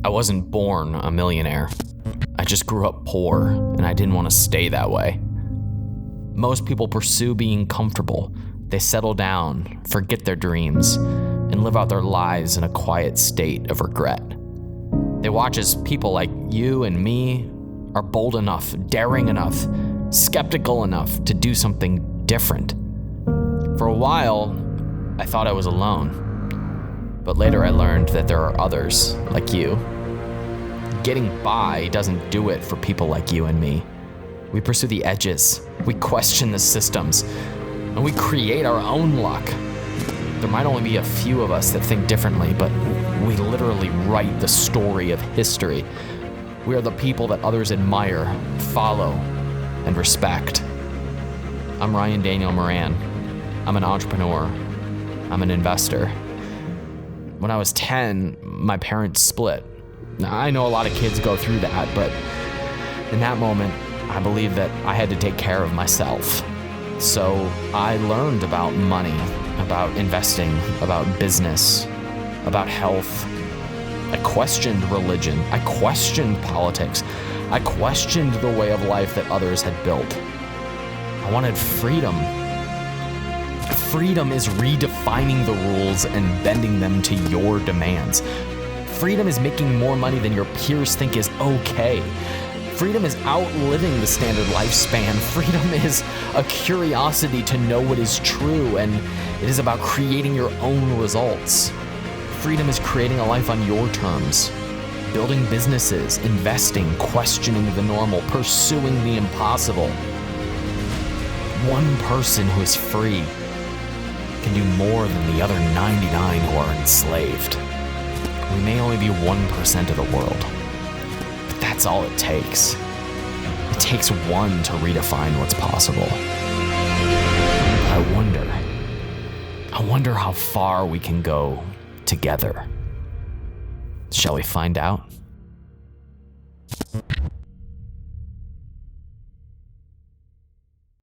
I wasn't born a millionaire. I just grew up poor, and I didn't want to stay that way. Most people pursue being comfortable. They settle down, forget their dreams, and live out their lives in a quiet state of regret. They watch as people like you and me are bold enough, daring enough, skeptical enough to do something different. For a while, I thought I was alone. But later I learned that there are others like you. Getting by doesn't do it for people like you and me. We pursue the edges, we question the systems, and we create our own luck. There might only be a few of us that think differently, but we literally write the story of history. We are the people that others admire, follow, and respect. I'm Ryan Daniel Moran. I'm an entrepreneur. I'm an investor. When I was 10, my parents split. Now, I know a lot of kids go through that, but in that moment, I believed that I had to take care of myself. So I learned about money, about investing, about business, about health. I questioned religion. I questioned politics. I questioned the way of life that others had built. I wanted freedom. Freedom is redefining the rules and bending them to your demands. Freedom is making more money than your peers think is okay. Freedom is outliving the standard lifespan. Freedom is a curiosity to know what is true, and it is about creating your own results. Freedom is creating a life on your terms, building businesses, investing, questioning the normal, pursuing the impossible. One person who is free can do more than the other 99 who are enslaved. We may only be 1% of the world, but that's all it takes. It takes one to redefine what's possible. I wonder how far we can go together. Shall we find out?